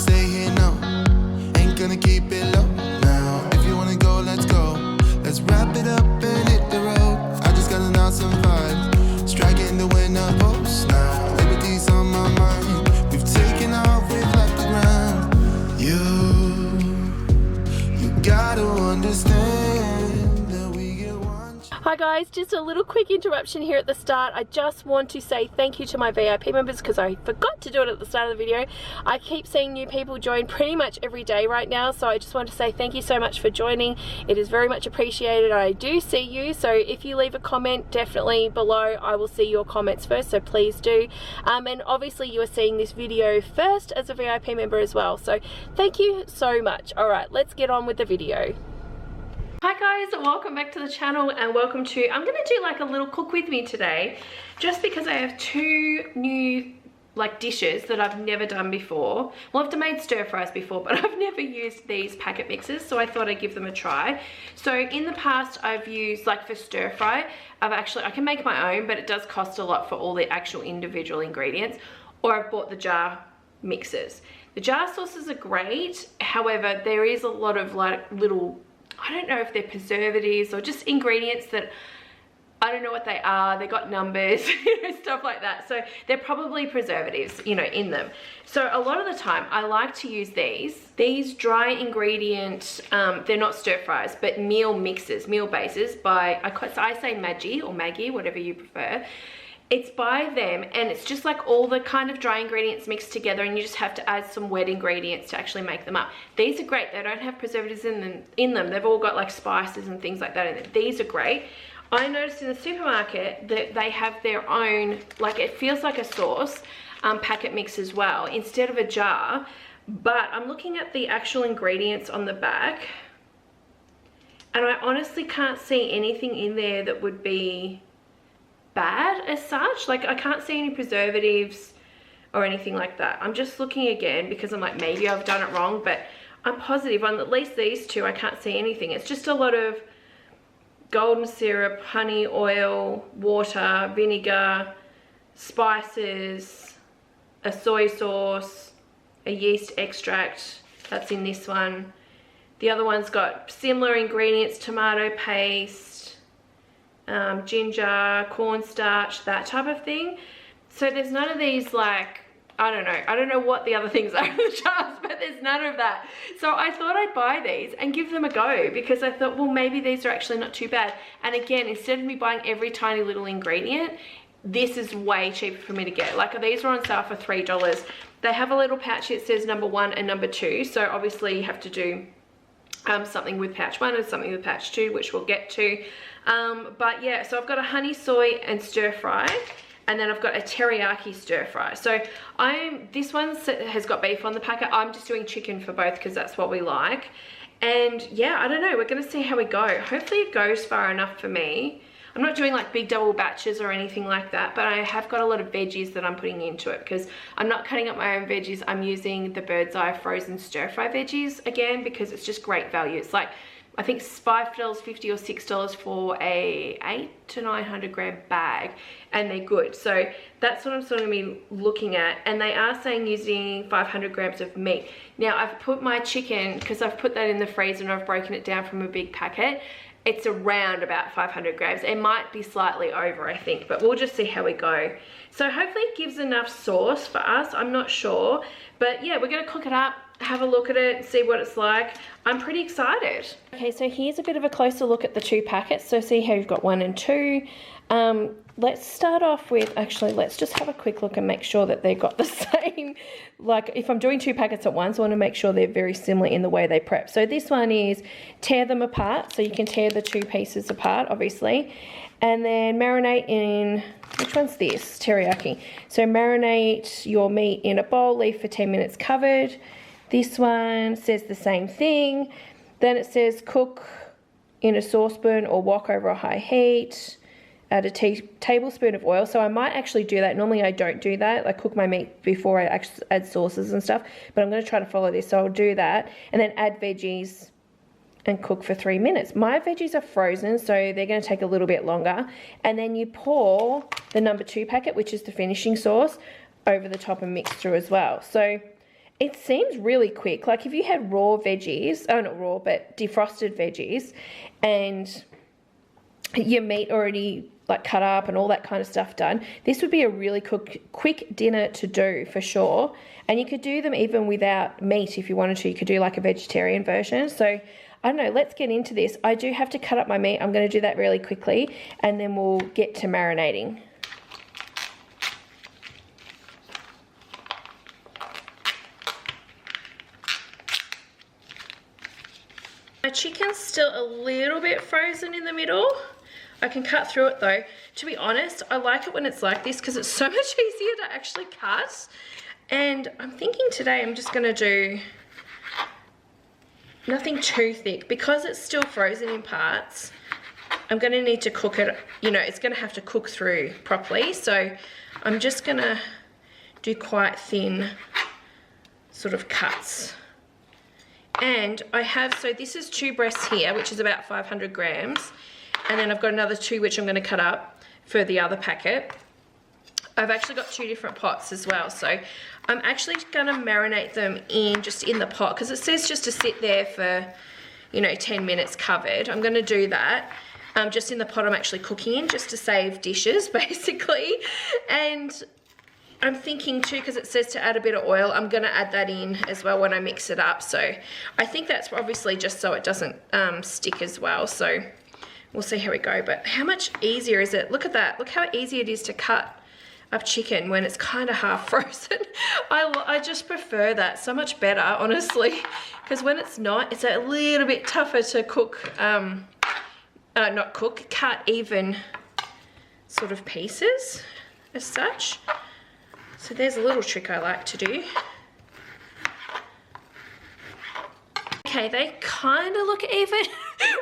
stay here, no. Ain't gonna keep it low now. If you wanna go, let's go. Let's wrap it up and hit the road. I just got an awesome vibe, striking the winner post now. Liberty's on my mind. We've taken off, we've left the ground. You gotta understand that we get one. Hi guys, just a little quick interruption here at the start. I just want to say thank you to my VIP members because I forgot to do it at the start of the video. I keep seeing new people join pretty much every day right now, so I just want to say thank you so much for joining. It is very much appreciated. I do see you, so if you leave a comment definitely below, I will see your comments first, so please do. And obviously you are seeing this video first as a VIP member as well, so thank you so much. Alright, let's get on with the video. Hi guys, welcome back to the channel and welcome to, I'm going to do like a little cook with me today just because I have two new like dishes that I've never done before. Well, I've made stir fries before, but I've never used these packet mixes, so I thought I'd give them a try. So in the past I've used, like for stir fry, I can make my own, but it does cost a lot for all the actual individual ingredients, or I've bought the jar mixes. The jar sauces are great, however there is a lot of like little, I don't know if they're preservatives or just ingredients that I don't know what they are. They got numbers, you know, stuff like that. So they're probably preservatives, you know, in them. So a lot of the time I like to use these dry ingredient, they're not stir fries, but meal mixes, meal bases by, I say Maggi or Maggi, whatever you prefer. It's by them, and it's just like all the kind of dry ingredients mixed together, and you just have to add some wet ingredients to actually make them up. These are great. They don't have preservatives in them. They've all got like spices and things like that in them. These are great. I noticed in the supermarket that they have their own, like it feels like a sauce, packet mix as well, instead of a jar. But I'm looking at the actual ingredients on the back, and I honestly can't see anything in there that would be bad as such. Like I can't see any preservatives or anything like that. I'm just looking again because I'm like, maybe I've done it wrong, but I'm positive on at least these two I can't see anything. It's just a lot of golden syrup, honey, oil, water, vinegar, spices, a soy sauce, a yeast extract. That's in this one. The other one's got similar ingredients, tomato paste, ginger, cornstarch, that type of thing. So there's none of these, like, I don't know what the other things are in the jars, but there's none of that. So I thought I'd buy these and give them a go because I thought, well, maybe these are actually not too bad. And again, instead of me buying every tiny little ingredient, this is way cheaper for me to get. Like these are on sale for $3. They have a little pouch that says number 1 and number 2. So obviously you have to do something with pouch 1 and something with pouch 2, which we'll get to. But yeah, so I've got a honey soy and stir fry, and then I've got a teriyaki stir fry. So this one has got beef on the packet. I'm just doing chicken for both because that's what we like. And yeah, I don't know, we're gonna see how we go. Hopefully it goes far enough for me. I'm not doing like big double batches or anything like that, but I have got a lot of veggies that I'm putting into it because I'm not cutting up my own veggies. I'm using the Bird's Eye frozen stir fry veggies again because it's just great value. It's like, I think it's $5.50 or $6 for a 800 to 900 gram bag, and they're good. So that's what I'm sort of be looking at. And they are saying using 500 grams of meat. Now I've put my chicken, because I've put that in the freezer and I've broken it down from a big packet. It's around about 500 grams. It might be slightly over, I think, but we'll just see how we go. So hopefully it gives enough sauce for us. I'm not sure, but yeah, we're gonna cook it up, have a look at it, see what it's like. I'm pretty excited. Okay, so here's a bit of a closer look at the two packets. So see how you've got 1 and 2. Let's start off with, actually, let's just have a quick look and make sure that they've got the same. Like if I'm doing 2 packets at once, I want to make sure they're very similar in the way they prep. So this one is tear them apart. So you can tear the 2 pieces apart, obviously. And then marinate in, which one's this? Teriyaki. So marinate your meat in a bowl, leave for 10 minutes covered. This one says the same thing. Then it says cook in a saucepan or wok over a high heat. Add a tablespoon of oil. So I might actually do that. Normally I don't do that. I cook my meat before I actually add sauces and stuff. But I'm going to try to follow this. So I'll do that. And then add veggies and cook for 3 minutes. My veggies are frozen, so they're going to take a little bit longer. And then you pour the number 2 packet, which is the finishing sauce, over the top and mix through as well. So it seems really quick. Like if you had raw veggies, oh not raw, but defrosted veggies, and your meat already like cut up and all that kind of stuff done, this would be a really quick dinner to do for sure. And you could do them even without meat if you wanted to. You could do like a vegetarian version. So I don't know, let's get into this. I do have to cut up my meat. I'm going to do that really quickly, and then we'll get to marinating. My chicken's still a little bit frozen in the middle. I can cut through it though. To be honest, I like it when it's like this because it's so much easier to actually cut. And I'm thinking today I'm just gonna do nothing too thick because it's still frozen in parts. I'm gonna need to cook it, you know, it's gonna have to cook through properly. So I'm just gonna do quite thin sort of cuts. And I have, so this is 2 breasts here, which is about 500 grams. And then I've got another 2, which I'm going to cut up for the other packet. I've actually got 2 different pots as well. So I'm actually going to marinate them just in the pot, because it says just to sit there for, you know, 10 minutes covered. I'm going to do that. Just in the pot I'm actually cooking in, just to save dishes, basically. And I'm thinking too, because it says to add a bit of oil, I'm going to add that in as well when I mix it up. So I think that's obviously just so it doesn't stick as well. So we'll see how we go. But how much easier is it? Look at that. Look how easy it is to cut up chicken when it's kind of half frozen. I just prefer that so much better, honestly, because when it's not, it's a little bit tougher to cook, cut even sort of pieces as such. So there's a little trick I like to do. Okay, they kind of look even.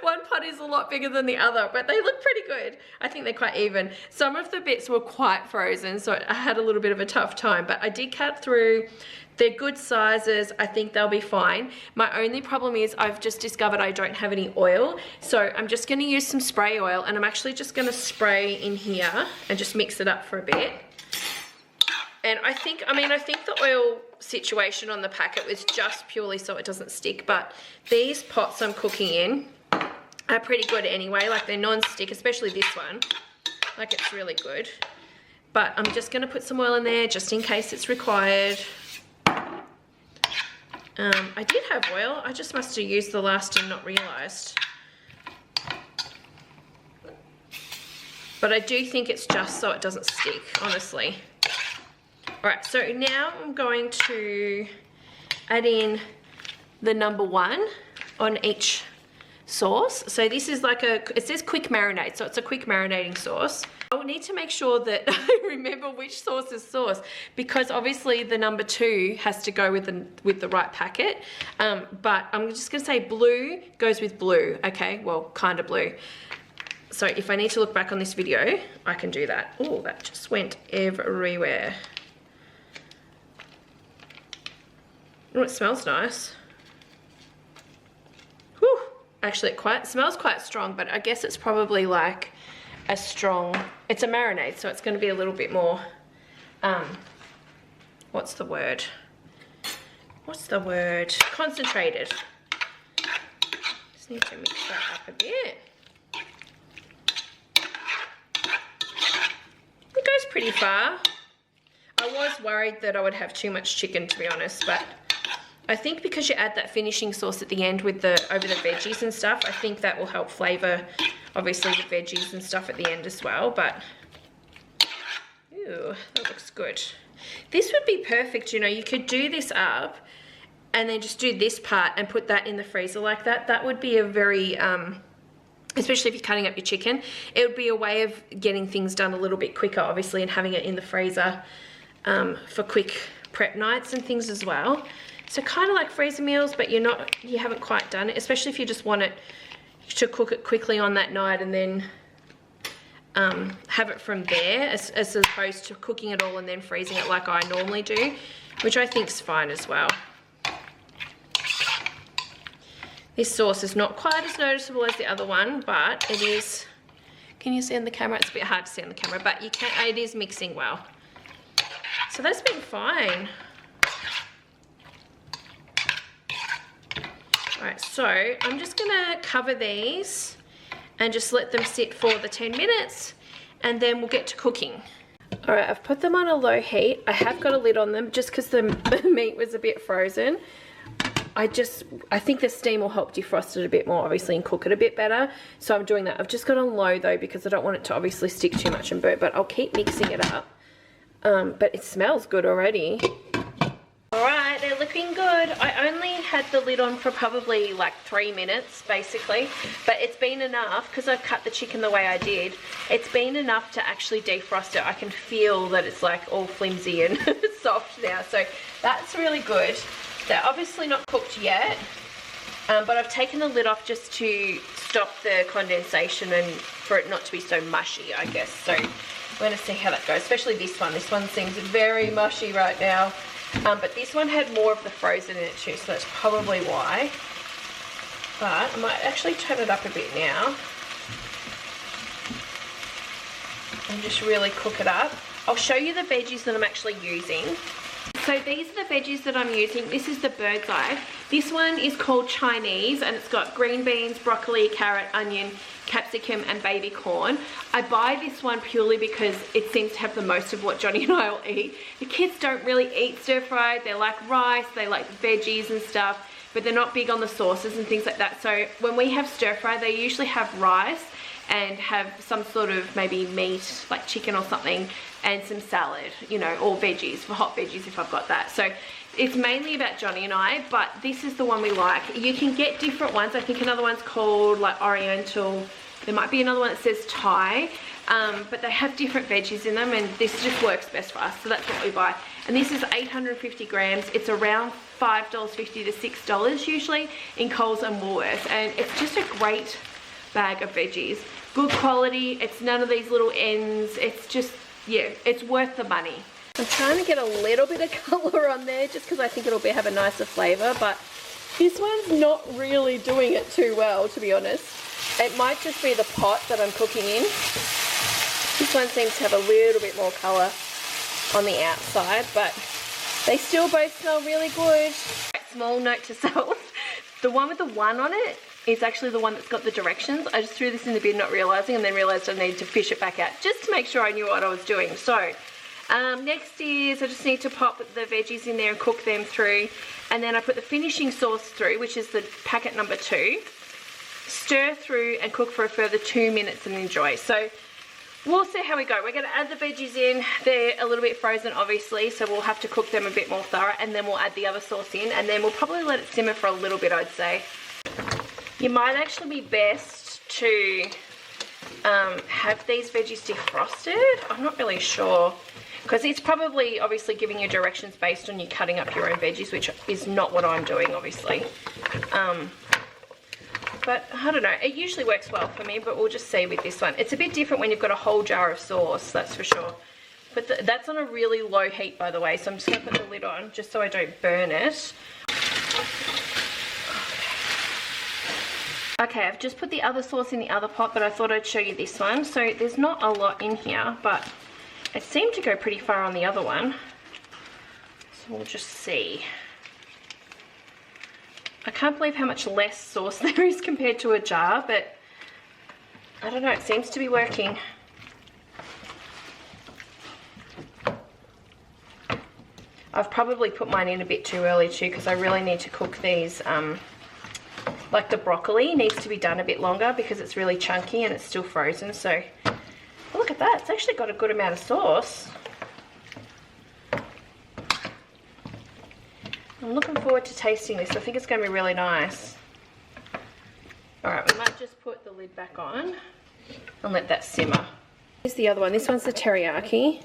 One pot is a lot bigger than the other, but they look pretty good. I think they're quite even. Some of the bits were quite frozen, so I had a little bit of a tough time, but I did cut through. They're good sizes. I think they'll be fine. My only problem is I've just discovered I don't have any oil, so I'm just going to use some spray oil, and I'm actually just going to spray in here and just mix it up for a bit. And I think the oil situation on the packet was just purely so it doesn't stick, but these pots I'm cooking in are pretty good anyway. Like, they're non-stick, especially this one. Like, it's really good. But I'm just going to put some oil in there just in case it's required. I did have oil. I just must have used the last and not realised. But I do think it's just so it doesn't stick, honestly. Alright, so now I'm going to add in the number 1 on each sauce. So this is like it says quick marinade, so it's a quick marinating sauce. I will need to make sure that I remember which sauce is sauce, because obviously the number 2 has to go with the right packet. But I'm just going to say blue goes with blue, okay? Well, kind of blue. So if I need to look back on this video, I can do that. Oh, that just went everywhere. Oh, it smells nice. Whew. Actually, it smells quite strong, but I guess it's probably like a strong, it's a marinade, so it's going to be a little bit more, what's the word? Concentrated. Just need to mix that up a bit. It goes pretty far. I was worried that I would have too much chicken, to be honest, but I think because you add that finishing sauce at the end with over the veggies and stuff, I think that will help flavour, obviously, the veggies and stuff at the end as well. But, ew, that looks good. This would be perfect, you know, you could do this up and then just do this part and put that in the freezer like that. That would be a very, especially if you're cutting up your chicken, it would be a way of getting things done a little bit quicker, obviously, and having it in the freezer for quick prep nights and things as well. So kind of like freezer meals, but you haven't quite done it, especially if you just want it to cook it quickly on that night and then have it from there, as opposed to cooking it all and then freezing it like I normally do, which I think is fine as well. This sauce is not quite as noticeable as the other one, but it is, can you see on the camera? It's a bit hard to see on the camera, but it is mixing well. So that's been fine. Alright, so I'm just gonna cover these and just let them sit for the 10 minutes and then we'll get to cooking. Alright, I've put them on a low heat. I have got a lid on them just because the meat was a bit frozen. I think the steam will help defrost it a bit more, obviously, and cook it a bit better. So I'm doing that. I've just got on low though because I don't want it to obviously stick too much and burn, but I'll keep mixing it up. But it smells good already. Alright, they're looking good. I only had the lid on for probably like 3 minutes, basically. But it's been enough, because I've cut the chicken the way I did, it's been enough to actually defrost it. I can feel that it's like all flimsy and soft now. So that's really good. They're obviously not cooked yet. But I've taken the lid off just to stop the condensation and for it not to be so mushy, I guess. So we're going to see how that goes, especially this one. This one seems very mushy right now. But this one had more of the frozen in it too, so that's probably why. But I might actually turn it up a bit now and just really cook it up. I'll show you the veggies that I'm actually using. So these are the veggies that I'm using. This is the bird's eye. This one is called Chinese and it's got green beans, broccoli, carrot, onion, capsicum and baby corn. I buy this one purely because it seems to have the most of what Johnny and I will eat. The kids don't really eat stir fry. They like rice, they like veggies and stuff, but they're not big on the sauces and things like that. So when we have stir fry, they usually have rice and have some sort of maybe meat, like chicken or something, and some salad, you know, or veggies, for hot veggies if I've got that. So it's mainly about Johnny and I, but this is the one we like. You can get different ones. I think another one's called like Oriental. There might be another one that says Thai, but they have different veggies in them and this just works best for us. So that's what we buy. And this is 850 grams. It's around $5.50 to $6 usually in Coles and Woolworths. And it's just a great bag of veggies. Good quality. It's none of these little ends. It's just, yeah, it's worth the money. I'm trying to get a little bit of colour on there just because I think it'll have a nicer flavour, but this one's not really doing it too well, to be honest. It might just be the pot that I'm cooking in. This one seems to have a little bit more colour on the outside, but they still both smell really good. Small note to self, the one with the 1 on it is actually the one that's got the directions. I just threw this in the bin not realising and then realised I needed to fish it back out just to make sure I knew what I was doing. So next is I just need to pop the veggies in there and cook them through, and then I put the finishing sauce through, which is the packet number 2. Stir through and cook for a further 2 minutes and enjoy. So we'll see how we go. We're going to add the veggies in. They're a little bit frozen obviously, so we'll have to cook them a bit more thorough, and then we'll add the other sauce in, and then we'll probably let it simmer for a little bit, I'd say. You might actually be best to have these veggies defrosted. I'm not really sure, because it's probably obviously giving you directions based on you cutting up your own veggies, which is not what I'm doing obviously. But I don't know, it usually works well for me, but we'll just see with this one. It's a bit different when you've got a whole jar of sauce, that's for sure. But that's on a really low heat, by the way, so I'm just going to put the lid on just so I don't burn it. Okay, I've just put the other sauce in the other pot, but I thought I'd show you this one. So there's not a lot in here, but it seemed to go pretty far on the other one. So we'll just see. I can't believe how much less sauce there is compared to a jar, but I don't know, it seems to be working. I've probably put mine in a bit too early too, because I really need to cook these. Like the broccoli needs to be done a bit longer because it's really chunky and it's still frozen. So look at that, it's actually got a good amount of sauce. I'm looking forward to tasting this. I think it's going to be really nice. Alright, we might just put the lid back on and let that simmer. Here's the other one. This one's the teriyaki.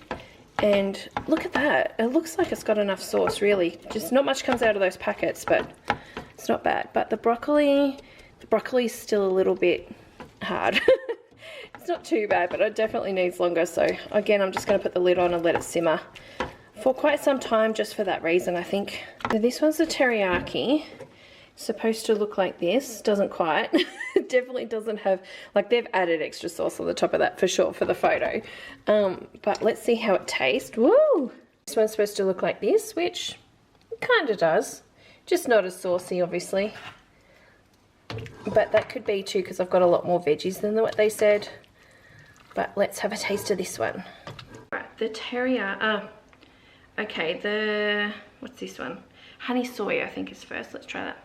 And look at that. It looks like it's got enough sauce, really. Just not much comes out of those packets, but it's not bad. But the broccoli's still a little bit hard. It's not too bad, but it definitely needs longer. So again, I'm just going to put the lid on and let it simmer for quite some time, just for that reason, I think. Now, this one's the teriyaki. It's supposed to look like this. Doesn't quite. It definitely doesn't have, like, they've added extra sauce on the top of that for sure for the photo. But let's see how it tastes. Woo! This one's supposed to look like this, which it kind of does. Just not as saucy, obviously. But that could be too because I've got a lot more veggies than what they said. But let's have a taste of this one. Right, the teriyaki. Okay, what's this one? Honey soy, I think, is first. Let's try that.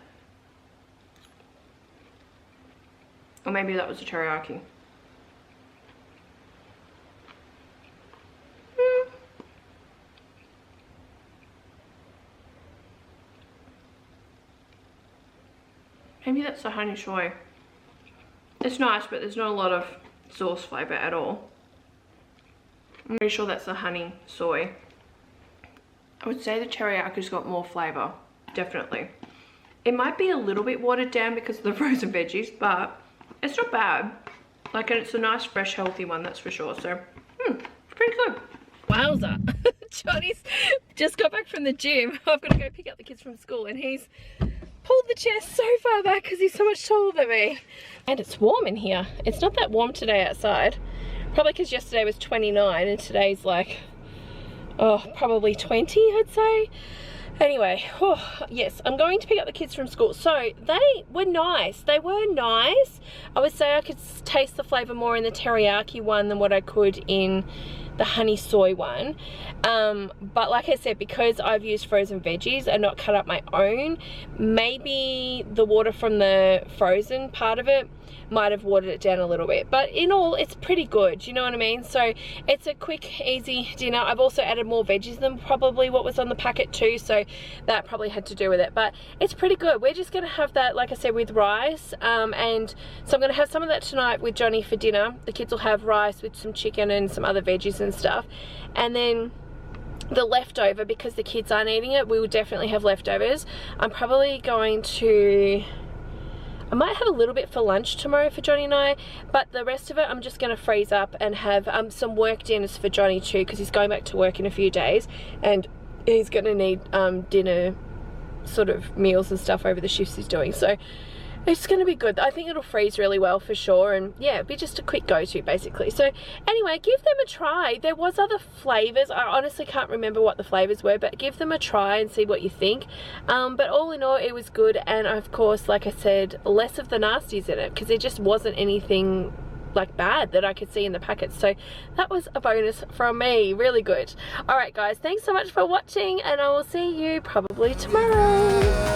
Or maybe that was a teriyaki. Maybe that's the honey soy. It's nice, but there's not a lot of sauce flavour at all. I'm pretty sure that's the honey soy. I would say the teriyaki's got more flavour, definitely. It might be a little bit watered down because of the frozen veggies, but it's not bad. Like, it's a nice, fresh, healthy one, that's for sure. So, it's pretty good. Wowza. Johnny's just got back from the gym. I've got to go pick up the kids from school, and he's pulled the chair so far back because he's so much taller than me. And it's warm in here. It's not that warm today outside. Probably because yesterday was 29 and today's like, oh, probably 20, I'd say. Anyway, yes, I'm going to pick up the kids from school. So they were nice. They were nice. I would say I could taste the flavour more in the teriyaki one than what I could in the honey soy one. But like I said, because I've used frozen veggies and not cut up my own, maybe the water from the frozen part of it might have watered it down a little bit, but in all it's pretty good, you know what I mean? So it's a quick, easy dinner. I've also added more veggies than probably what was on the packet too, so that probably had to do with it, but it's pretty good. We're just gonna have that, like I said, with rice, and so I'm gonna have some of that tonight with Johnny for dinner. The kids will have rice with some chicken and some other veggies and stuff, and then the leftover, because the kids aren't eating it, we will definitely have leftovers. I'm probably going to, I might have a little bit for lunch tomorrow for Johnny and I, but the rest of it I'm just going to freeze up and have some work dinners for Johnny too, because he's going back to work in a few days and he's going to need dinner sort of meals and stuff over the shifts he's doing. So it's going to be good. I think it'll freeze really well for sure, and yeah, it'll be just a quick go-to basically. So anyway, give them a try. There was other flavours. I honestly can't remember what the flavours were, but give them a try and see what you think. But all in all, it was good, and of course, like I said, less of the nasties in it because there just wasn't anything like bad that I could see in the packets. So that was a bonus from me. Really good. Alright guys, thanks so much for watching, and I will see you probably tomorrow.